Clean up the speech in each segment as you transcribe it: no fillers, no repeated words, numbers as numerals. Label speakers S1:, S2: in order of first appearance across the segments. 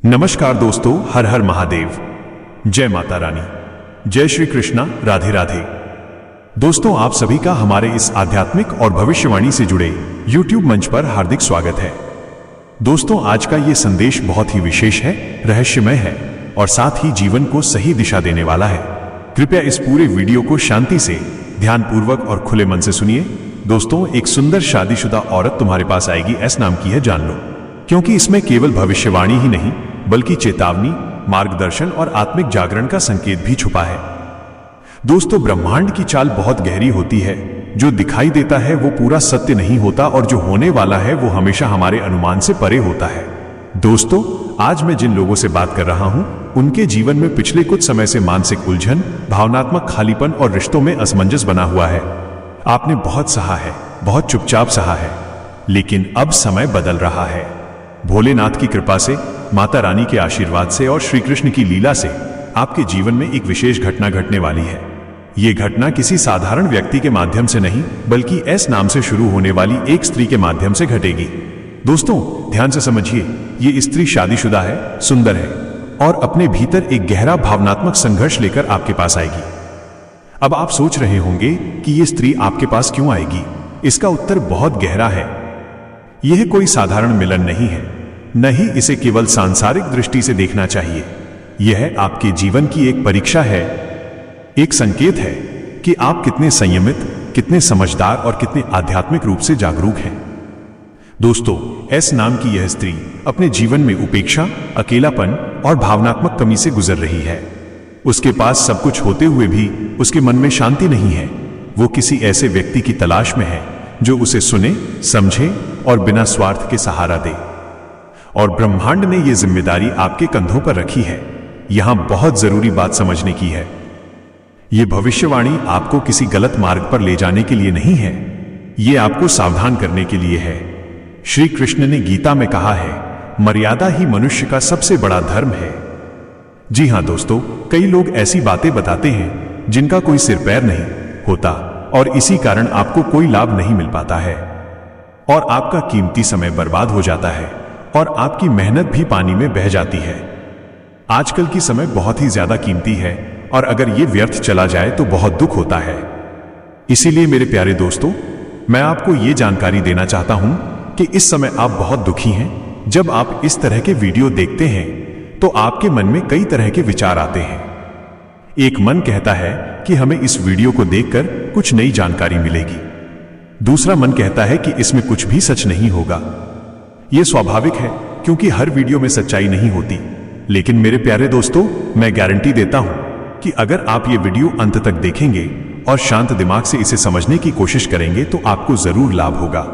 S1: नमस्कार दोस्तों, हर हर महादेव। जय माता रानी, जय श्री कृष्णा, राधे राधे। दोस्तों, आप सभी का हमारे इस आध्यात्मिक और भविष्यवाणी से जुड़े YouTube मंच पर हार्दिक स्वागत है। दोस्तों, आज का ये संदेश बहुत ही विशेष है, रहस्यमय है और साथ ही जीवन को सही दिशा देने वाला है। कृपया इस पूरे वीडियो को शांति से, ध्यानपूर्वक और खुले मन से सुनिए। दोस्तों, एक सुंदर शादीशुदा औरत तुम्हारे पास आएगी, ऐसा नाम की है, जान लो, क्योंकि इसमें केवल भविष्यवाणी ही नहीं बल्कि चेतावनी, मार्गदर्शन और आत्मिक जागरण का संकेत भी छुपा है। दोस्तों, ब्रह्मांड की चाल बहुत गहरी होती है। जो दिखाई देता है वो पूरा सत्य नहीं होता और जो होने वाला है वो हमेशा हमारे अनुमान से परे होता है। दोस्तों, आज मैं जिन लोगों से बात कर रहा हूं, उनके जीवन में पिछले कुछ समय से मानसिक उलझन, भावनात्मक खालीपन और रिश्तों में असमंजस बना हुआ है। आपने बहुत सहा है, बहुत चुपचाप सहा है, लेकिन अब समय बदल रहा है। भोलेनाथ की कृपा से, माता रानी के आशीर्वाद से और श्री कृष्ण की लीला से आपके जीवन में एक विशेष घटना घटने वाली है। यह घटना किसी साधारण व्यक्ति के माध्यम से नहीं बल्कि एस नाम से शुरू होने वाली एक स्त्री के माध्यम से घटेगी। दोस्तों, ध्यान से समझिए, ये स्त्री शादीशुदा है, सुंदर है और अपने भीतर एक गहरा भावनात्मक संघर्ष लेकर आपके पास आएगी। अब आप सोच रहे होंगे कि यह स्त्री आपके पास क्यों आएगी। इसका उत्तर बहुत गहरा है। यह कोई साधारण मिलन नहीं है, न ही इसे केवल सांसारिक दृष्टि से देखना चाहिए। यह आपके जीवन की एक परीक्षा है, एक संकेत है कि आप कितने संयमित, कितने समझदार और कितने आध्यात्मिक रूप से जागरूक हैं। दोस्तों, एस नाम की यह स्त्री अपने जीवन में उपेक्षा, अकेलापन और भावनात्मक कमी से गुजर रही है। उसके पास सब कुछ होते हुए भी उसके मन में शांति नहीं है। वो किसी ऐसे व्यक्ति की तलाश में है जो उसे सुने, समझे और बिना स्वार्थ के सहारा दे। और ब्रह्मांड ने यह जिम्मेदारी आपके कंधों पर रखी है। यहां बहुत जरूरी बात समझने की है। यह भविष्यवाणी आपको किसी गलत मार्ग पर ले जाने के लिए नहीं है, यह आपको सावधान करने के लिए है। श्री कृष्ण ने गीता में कहा है, मर्यादा ही मनुष्य का सबसे बड़ा धर्म है। जी हां दोस्तों, कई लोग ऐसी बातें बताते हैं जिनका कोई सिर पैर नहीं होता और इसी कारण आपको कोई लाभ नहीं मिल पाता है और आपका कीमती समय बर्बाद हो जाता है और आपकी मेहनत भी पानी में बह जाती है। आजकल की समय बहुत ही ज्यादा कीमती है और अगर ये व्यर्थ चला जाए तो बहुत दुख होता है। इसीलिए मेरे प्यारे दोस्तों, मैं आपको ये जानकारी देना चाहता हूं कि इस समय आप बहुत दुखी हैं। जब आप इस तरह के वीडियो देखते हैं तो आपके मन में कई तरह के विचार आते हैं। एक मन कहता है कि हमें इस वीडियो को देखकर कुछ नई जानकारी मिलेगी। दूसरा मन कहता है कि इसमें कुछ भी सच नहीं होगा। यह स्वाभाविक है क्योंकि हर वीडियो में सच्चाई नहीं होती। लेकिन मेरे प्यारे दोस्तों, मैं गारंटी देता हूं कि अगर आप ये वीडियो अंत तक देखेंगे और शांत दिमाग से इसे समझने की कोशिश करेंगे तो आपको जरूर लाभ होगा।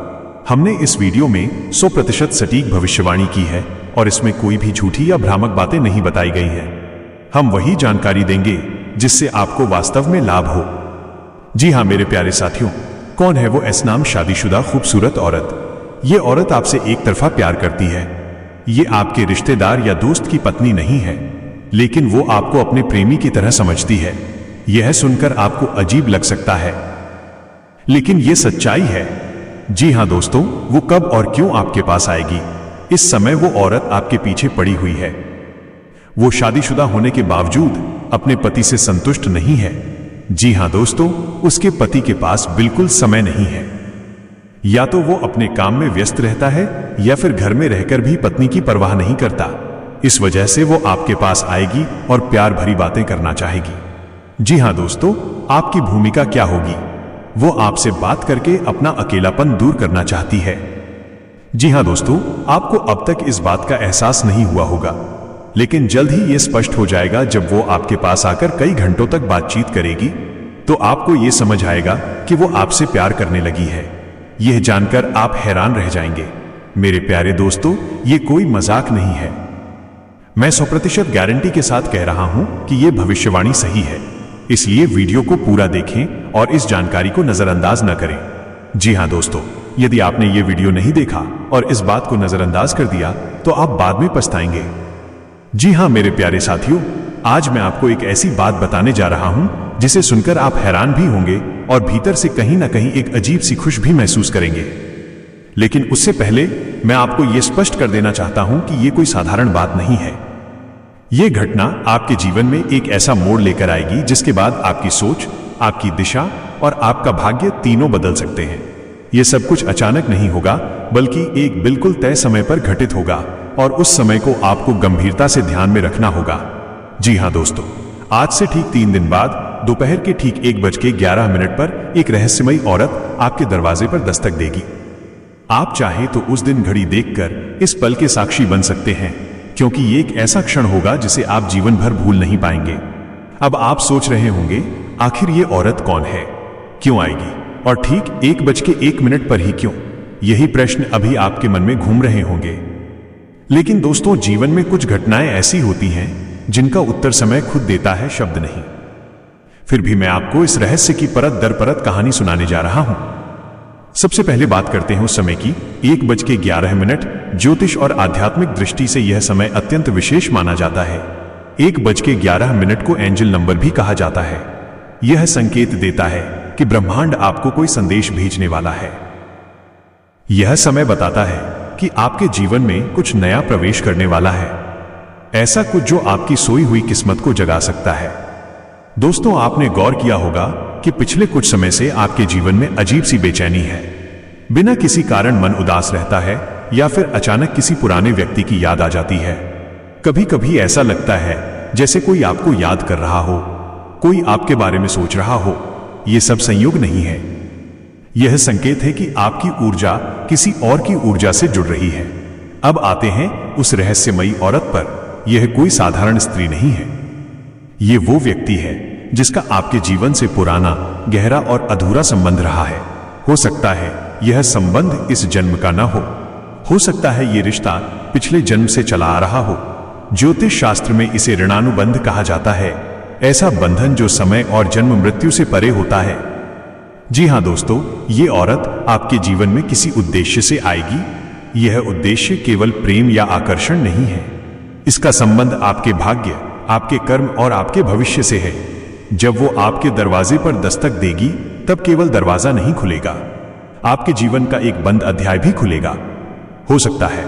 S1: हमने इस वीडियो में 100% सटीक भविष्यवाणी की है और इसमें कोई भी झूठी या भ्रामक बातें नहीं बताई गई हैं। हम वही जानकारी देंगे जिससे आपको वास्तव में लाभ हो। जी हां मेरे प्यारे साथियों, कौन है वो एस नाम शादीशुदा खूबसूरत औरत? ये औरत आपसे एक तरफा प्यार करती है। ये आपके रिश्तेदार या दोस्त की पत्नी नहीं है, लेकिन वो आपको अपने प्रेमी की तरह समझती है। यह सुनकर आपको अजीब लग सकता है, लेकिन यह सच्चाई है। जी हां दोस्तों, वो कब और क्यों आपके पास आएगी? इस समय वो औरत आपके पीछे पड़ी हुई है। वो शादीशुदा होने के बावजूद अपने पति से संतुष्ट नहीं है। जी हां दोस्तों, उसके पति के पास बिल्कुल समय नहीं है। या तो वो अपने काम में व्यस्त रहता है या फिर घर में रहकर भी पत्नी की परवाह नहीं करता। इस वजह से वो आपके पास आएगी और प्यार भरी बातें करना चाहेगी। जी हां दोस्तों, आपकी भूमिका क्या होगी? वो आपसे बात करके अपना अकेलापन दूर करना चाहती है। जी हां दोस्तों, आपको अब तक इस बात का एहसास नहीं हुआ होगा, लेकिन जल्द ही यह स्पष्ट हो जाएगा। जब वो आपके पास आकर कई घंटों तक बातचीत करेगी तो आपको यह समझ आएगा कि वो आपसे प्यार करने लगी है। यह जानकर आप हैरान रह जाएंगे। मेरे प्यारे दोस्तों, यह कोई मजाक नहीं है। मैं 100% गारंटी के साथ कह रहा हूं कि यह भविष्यवाणी सही है। इसलिए वीडियो को पूरा देखें और इस जानकारी को नजरअंदाज न करें। जी हां दोस्तों, यदि आपने यह वीडियो नहीं देखा और इस बात को नजरअंदाज कर दिया तो आप बाद में पछताएंगे। जी हां मेरे प्यारे साथियों, आज मैं आपको एक ऐसी बात बताने जा रहा हूं जिसे सुनकर आप हैरान भी होंगे और भीतर से कहीं ना कहीं एक अजीब सी खुश भी महसूस करेंगे। लेकिन उससे पहले मैं आपको यह स्पष्ट कर देना चाहता हूं कि यह कोई साधारण बात नहीं है। यह घटना आपके जीवन में एक ऐसा मोड़ लेकर आएगी जिसके बाद आपकी सोच, आपकी दिशा और आपका भाग्य तीनों बदल सकते हैं। यह सब कुछ अचानक नहीं होगा, बल्कि एक बिल्कुल तय समय पर घटित होगा और उस समय को आपको गंभीरता से ध्यान में रखना होगा। जी हां दोस्तों, आज से ठीक 3 दिन बाद दोपहर के ठीक 1:11 पर एक रहस्यमयी औरत आपके दरवाजे पर दस्तक देगी। आप चाहे तो उस दिन घड़ी देखकर इस पल के साक्षी बन सकते हैं, क्योंकि ये एक ऐसा क्षण होगा जिसे आप जीवन भर भूल नहीं पाएंगे। अब आप सोच रहे होंगे, आखिर ये औरत कौन है, क्यों आएगी और ठीक 1:01 पर ही क्यों? यही प्रश्न अभी आपके मन में घूम रहे होंगे। लेकिन दोस्तों, जीवन में कुछ घटनाएं ऐसी होती हैं जिनका उत्तर समय खुद देता है, शब्द नहीं। फिर भी मैं आपको इस रहस्य की परत दर परत कहानी सुनाने जा रहा हूं। सबसे पहले बात करते हैं उस समय की। 1:11 ज्योतिष और आध्यात्मिक दृष्टि से यह समय अत्यंत विशेष माना जाता है। 1:11 को एंजल नंबर भी कहा जाता है। यह संकेत देता है कि ब्रह्मांड आपको कोई संदेश भेजने वाला है। यह समय बताता है कि आपके जीवन में कुछ नया प्रवेश करने वाला है, ऐसा कुछ जो आपकी सोई हुई किस्मत को जगा सकता है। दोस्तों, आपने गौर किया होगा कि पिछले कुछ समय से आपके जीवन में अजीब सी बेचैनी है। बिना किसी कारण मन उदास रहता है या फिर अचानक किसी पुराने व्यक्ति की याद आ जाती है। कभी कभी ऐसा लगता है जैसे कोई आपको याद कर रहा हो, कोई आपके बारे में सोच रहा हो। यह सब संयोग नहीं है, यह संकेत है कि आपकी ऊर्जा किसी और की ऊर्जा से जुड़ रही है। अब आते हैं उस रहस्यमयी औरत पर। यह कोई साधारण स्त्री नहीं है। यह वो व्यक्ति है जिसका आपके जीवन से पुराना, गहरा और अधूरा संबंध रहा है। हो सकता है यह संबंध इस जन्म का ना हो सकता है यह रिश्ता पिछले जन्म से चला आ रहा हो। ज्योतिष शास्त्र में इसे ऋणानुबंध कहा जाता है, ऐसा बंधन जो समय और जन्म मृत्यु से परे होता है। जी हां दोस्तों, ये औरत आपके जीवन में किसी उद्देश्य से आएगी। यह उद्देश्य केवल प्रेम या आकर्षण नहीं है। इसका संबंध आपके भाग्य, आपके कर्म और आपके भविष्य से है। जब वो आपके दरवाजे पर दस्तक देगी, तब केवल दरवाजा नहीं खुलेगा, आपके जीवन का एक बंद अध्याय भी खुलेगा। हो सकता है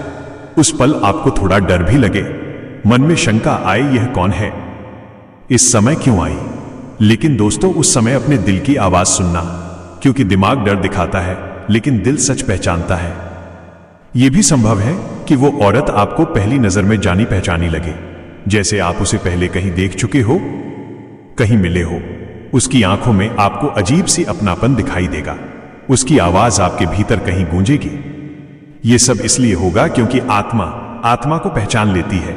S1: उस पल आपको थोड़ा डर भी लगे, मन में शंका आए, यह कौन है, इस समय क्यों आई? लेकिन दोस्तों, उस समय अपने दिल की आवाज सुनना, क्योंकि दिमाग डर दिखाता है लेकिन दिल सच पहचानता है। यह भी संभव है कि वो औरत आपको पहली नजर में जानी पहचानी लगे, जैसे आप उसे पहले कहीं देख चुके हो, कहीं मिले हो। उसकी आंखों में आपको अजीब सी अपनापन दिखाई देगा, उसकी आवाज आपके भीतर कहीं गूंजेगी। यह सब इसलिए होगा क्योंकि आत्मा को पहचान लेती है।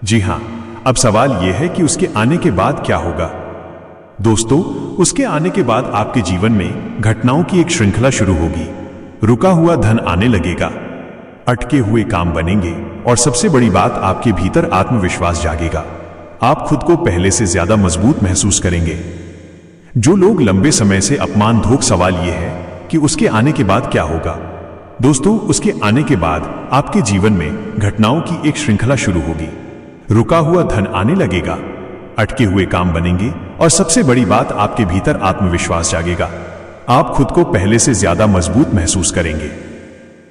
S1: जी हां, अब सवाल यह है कि उसके आने के बाद क्या होगा? दोस्तों, उसके आने के बाद आपके जीवन में घटनाओं की एक श्रृंखला शुरू होगी। रुका हुआ धन आने लगेगा, अटके हुए काम बनेंगे और सबसे बड़ी बात, आपके भीतर आत्मविश्वास जागेगा। आप खुद को पहले से ज्यादा मजबूत महसूस करेंगे। जो लोग लंबे समय से अपमान धोख, सवाल यह है कि उसके आने के बाद क्या होगा? दोस्तों, उसके आने के बाद आपके जीवन में घटनाओं की एक श्रृंखला शुरू होगी। रुका हुआ धन आने लगेगा, अटके हुए काम बनेंगे और सबसे बड़ी बात, आपके भीतर आत्मविश्वास जागेगा। आप खुद को पहले से ज्यादा मजबूत महसूस करेंगे।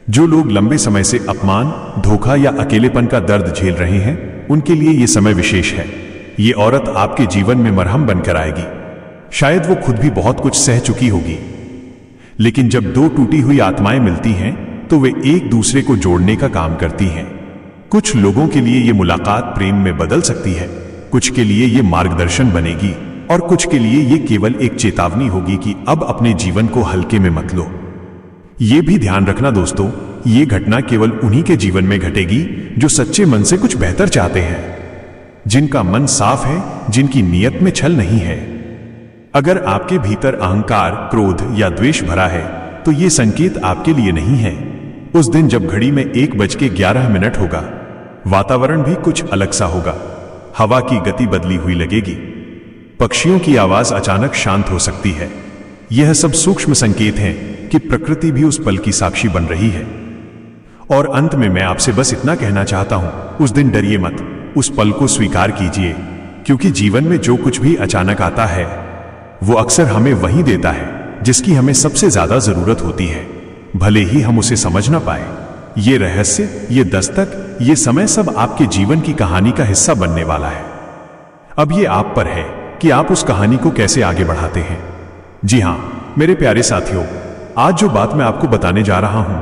S1: जो लोग लंबे समय से अपमान, धोखा या अकेलेपन का दर्द झेल रहे हैं, उनके लिए यह समय विशेष है। ये औरत आपके जीवन में मरहम बनकर आएगी। शायद वो खुद भी बहुत कुछ सह चुकी होगी, लेकिन जब दो टूटी हुई आत्माएं मिलती हैं, तो वे एक दूसरे को जोड़ने का काम करती हैं। कुछ लोगों के लिए ये मुलाकात प्रेम में बदल सकती है, कुछ के लिए ये मार्गदर्शन बनेगी और कुछ के लिए ये केवल एक चेतावनी होगी कि अब अपने जीवन को हल्के में मत लो। ये भी ध्यान रखना दोस्तों, ये घटना केवल उन्हीं के जीवन में घटेगी जो सच्चे मन से कुछ बेहतर चाहते हैं, जिनका मन साफ है, जिनकी नीयत में छल नहीं है। अगर आपके भीतर अहंकार, क्रोध या द्वेष भरा है, तो ये संकेत आपके लिए नहीं है। उस दिन जब घड़ी में 1:11 होगा, वातावरण भी कुछ अलग सा होगा। हवा की गति बदली हुई लगेगी, पक्षियों की आवाज अचानक शांत हो सकती है। यह सब सूक्ष्म संकेत हैं कि प्रकृति भी उस पल की साक्षी बन रही है। और अंत में मैं आपसे बस इतना कहना चाहता हूं, उस दिन डरिए मत, उस पल को स्वीकार कीजिए, क्योंकि जीवन में जो कुछ भी अचानक आता है, वो अक्सर हमें वही देता है जिसकी हमें सबसे ज्यादा जरूरत होती है। भले ही हम उसे समझ ना पाए। ये रहस्य, ये दस्तक, ये समय सब आपके जीवन की कहानी का हिस्सा बनने वाला है। अब ये आप पर है कि आप उस कहानी को कैसे आगे बढ़ाते हैं। जी हां मेरे प्यारे साथियों, आज जो बात मैं आपको बताने जा रहा हूं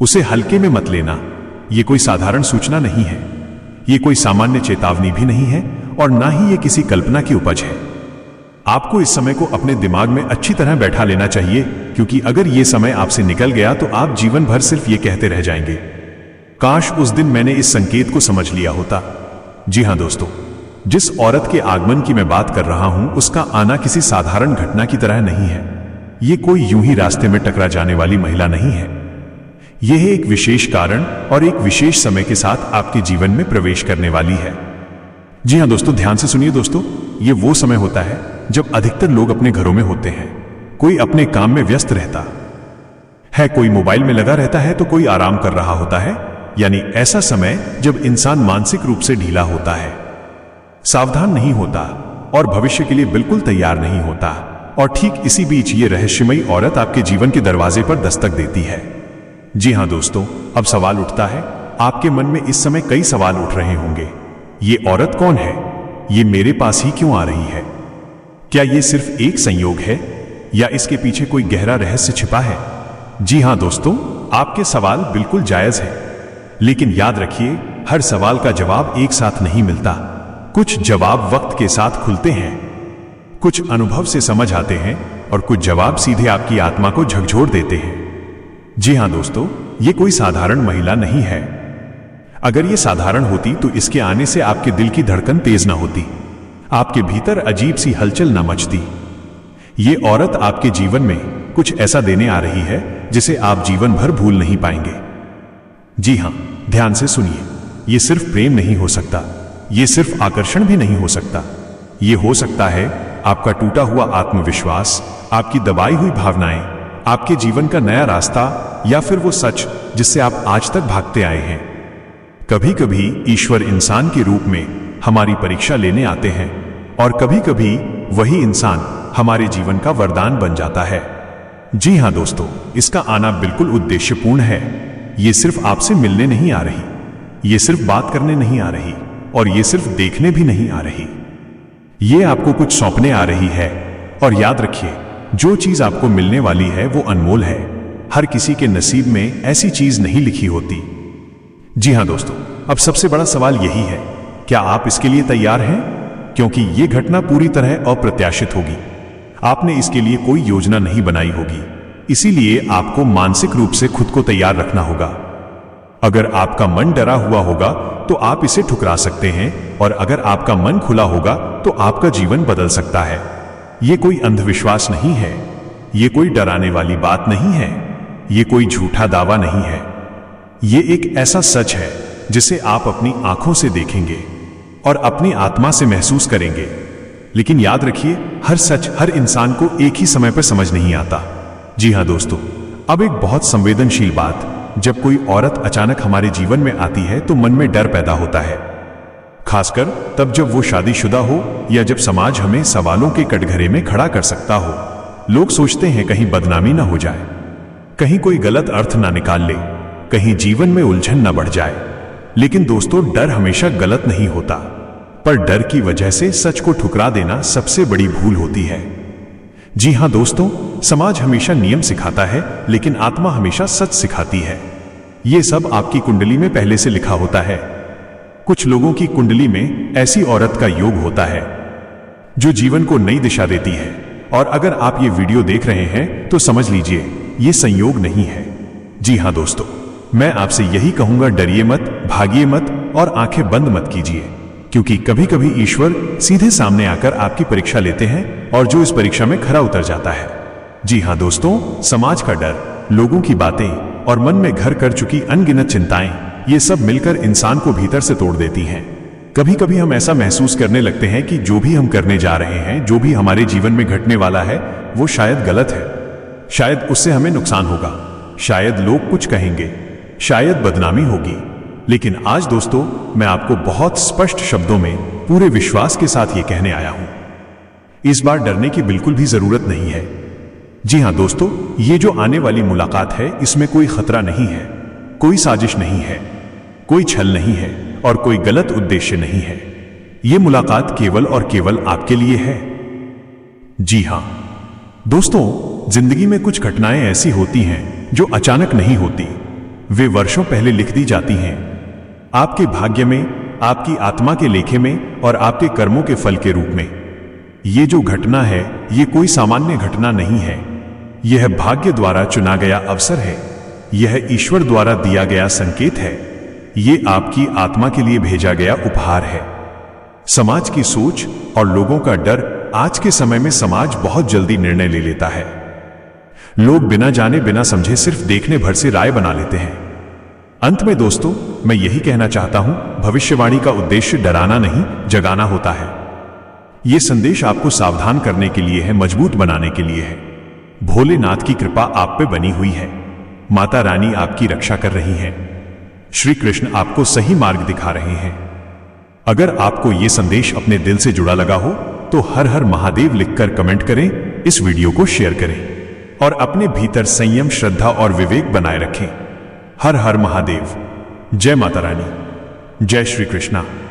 S1: उसे हल्के में मत लेना। ये कोई साधारण सूचना नहीं है, ये कोई सामान्य चेतावनी भी नहीं है और ना ही ये किसी कल्पना की उपज है। आपको इस समय को अपने दिमाग में अच्छी तरह बैठा लेना चाहिए, क्योंकि अगर ये समय आपसे निकल गया तो आप जीवन भर सिर्फ ये कहते रह जाएंगे, काश उस दिन मैंने इस संकेत को समझ लिया होता। जी हां दोस्तों, जिस औरत के आगमन की मैं बात कर रहा हूं उसका आना किसी साधारण घटना की तरह नहीं है। ये कोई यूं ही रास्ते में टकरा जाने वाली महिला नहीं है। यह एक विशेष कारण और एक विशेष समय के साथ आपके जीवन में प्रवेश करने वाली है। जी हां दोस्तों, ध्यान से सुनिए दोस्तों, ये वो समय होता है जब अधिकतर लोग अपने घरों में होते हैं। कोई अपने काम में व्यस्त रहता है, कोई मोबाइल में लगा रहता है तो कोई आराम कर रहा होता है। यानी ऐसा समय जब इंसान मानसिक रूप से ढीला होता है, सावधान नहीं होता और भविष्य के लिए बिल्कुल तैयार नहीं होता। और ठीक इसी बीच ये रहस्यमयी औरत आपके जीवन के दरवाजे पर दस्तक देती है। जी हां दोस्तों, अब सवाल उठता है, आपके मन में इस समय कई सवाल उठ रहे होंगे। ये औरत कौन है? ये मेरे पास ही क्यों आ रही है? क्या ये सिर्फ एक संयोग है या इसके पीछे कोई गहरा रहस्य छिपा है? जी हां दोस्तों, आपके सवाल बिल्कुल जायज है, लेकिन याद रखिए हर सवाल का जवाब एक साथ नहीं मिलता। कुछ जवाब वक्त के साथ खुलते हैं, कुछ अनुभव से समझ आते हैं और कुछ जवाब सीधे आपकी आत्मा को झकझोर देते हैं। जी हां दोस्तों, ये कोई साधारण महिला नहीं है। अगर ये साधारण होती तो इसके आने से आपके दिल की धड़कन तेज ना होती, आपके भीतर अजीब सी हलचल ना मचती। ये औरत आपके जीवन में कुछ ऐसा देने आ रही है जिसे आप जीवन भर भूल नहीं पाएंगे। जी हां, ध्यान से सुनिए, ये सिर्फ प्रेम नहीं हो सकता, ये सिर्फ आकर्षण भी नहीं हो सकता। ये हो सकता है आपका टूटा हुआ आत्मविश्वास, आपकी दबाई हुई भावनाएं, आपके जीवन का नया रास्ता, या फिर वो सच जिससे आप आज तक भागते आए हैं। कभी कभी ईश्वर इंसान के रूप में हमारी परीक्षा लेने आते हैं और कभी कभी वही इंसान हमारे जीवन का वरदान बन जाता है। जी हां दोस्तों, इसका आना बिल्कुल उद्देश्यपूर्ण है। ये सिर्फ आपसे मिलने नहीं आ रही, ये सिर्फ बात करने नहीं आ रही और ये सिर्फ देखने भी नहीं आ रही। ये आपको कुछ सौंपने आ रही है। और याद रखिए, जो चीज आपको मिलने वाली है वो अनमोल है। हर किसी के नसीब में ऐसी चीज नहीं लिखी होती। जी हां दोस्तों, अब सबसे बड़ा सवाल यही है, क्या आप इसके लिए तैयार हैं? क्योंकि यह घटना पूरी तरह अप्रत्याशित होगी। आपने इसके लिए कोई योजना नहीं बनाई होगी, इसीलिए आपको मानसिक रूप से खुद को तैयार रखना होगा। अगर आपका मन डरा हुआ होगा तो आप इसे ठुकरा सकते हैं, और अगर आपका मन खुला होगा तो आपका जीवन बदल सकता है। यह कोई अंधविश्वास नहीं है, यह कोई डराने वाली बात नहीं है, यह कोई झूठा दावा नहीं है। यह एक ऐसा सच है जिसे आप अपनी आंखों से देखेंगे और अपनी आत्मा से महसूस करेंगे। लेकिन याद रखिए, हर सच हर इंसान को एक ही समय पर समझ नहीं आता। जी हां दोस्तों, अब एक बहुत संवेदनशील बात, जब कोई औरत अचानक हमारे जीवन में आती है तो मन में डर पैदा होता है, खासकर तब जब वो शादीशुदा हो या जब समाज हमें सवालों के कटघरे में खड़ा कर सकता हो। लोग सोचते हैं कहीं बदनामी ना हो जाए, कहीं कोई गलत अर्थ ना निकाल ले, कहीं जीवन में उलझन ना बढ़ जाए। लेकिन दोस्तों, डर हमेशा गलत नहीं होता, पर डर की वजह से सच को ठुकरा देना सबसे बड़ी भूल होती है। जी हां दोस्तों, समाज हमेशा नियम सिखाता है, लेकिन आत्मा हमेशा सच सिखाती है। यह सब आपकी कुंडली में पहले से लिखा होता है। कुछ लोगों की कुंडली में ऐसी औरत का योग होता है जो जीवन को नई दिशा देती है। और अगर आप ये वीडियो देख रहे हैं तो समझ लीजिए, ये संयोग नहीं है। जी हां दोस्तों, मैं आपसे यही कहूंगा, डरिए मत, भागिए मत और आंखें बंद मत कीजिए, क्योंकि कभी कभी ईश्वर सीधे सामने आकर आपकी परीक्षा लेते हैं और जो इस परीक्षा में खरा उतर जाता है। जी हां दोस्तों, समाज का डर, लोगों की बातें और मन में घर कर चुकी अनगिनत चिंताएं, ये सब मिलकर इंसान को भीतर से तोड़ देती हैं। कभी कभी हम ऐसा महसूस करने लगते हैं कि जो भी हम करने जा रहे हैं, जो भी हमारे जीवन में घटने वाला है, वो शायद गलत है, शायद उससे हमें नुकसान होगा, शायद लोग कुछ कहेंगे, शायद बदनामी होगी। लेकिन आज दोस्तों, मैं आपको बहुत स्पष्ट शब्दों में पूरे विश्वास के साथ ये कहने आया हूं, इस बार डरने की बिल्कुल भी जरूरत नहीं है। जी हाँ दोस्तों, ये जो आने वाली मुलाकात है इसमें कोई खतरा नहीं है, कोई साजिश नहीं है, कोई छल नहीं है और कोई गलत उद्देश्य नहीं है। ये मुलाकात केवल और केवल आपके लिए है। जी हाँ दोस्तों, जिंदगी में कुछ घटनाएं ऐसी होती हैं जो अचानक नहीं होती, वे वर्षों पहले लिख दी जाती हैं आपके भाग्य में, आपकी आत्मा के लेखे में और आपके कर्मों के फल के रूप में। ये जो घटना है ये कोई सामान्य घटना नहीं है, यह भाग्य द्वारा चुना गया अवसर है, यह ईश्वर द्वारा दिया गया संकेत है, ये आपकी आत्मा के लिए भेजा गया उपहार है। समाज की सोच और लोगों का डर, आज के समय में समाज बहुत जल्दी निर्णय ले लेता है। लोग बिना जाने बिना समझे सिर्फ देखने भर से राय बना लेते हैं। अंत में दोस्तों, मैं यही कहना चाहता हूं, भविष्यवाणी का उद्देश्य डराना नहीं, जगाना होता है। यह संदेश आपको सावधान करने के लिए है, मजबूत बनाने के लिए है। भोलेनाथ की कृपा आप पे बनी हुई है, माता रानी आपकी रक्षा कर रही हैं, श्री कृष्ण आपको सही मार्ग दिखा रहे हैं। अगर आपको यह संदेश अपने दिल से जुड़ा लगा हो तो हर हर महादेव लिखकर कमेंट करें, इस वीडियो को शेयर करें और अपने भीतर संयम, श्रद्धा और विवेक बनाए रखें। हर हर महादेव। जय माता रानी, जय श्री कृष्णा।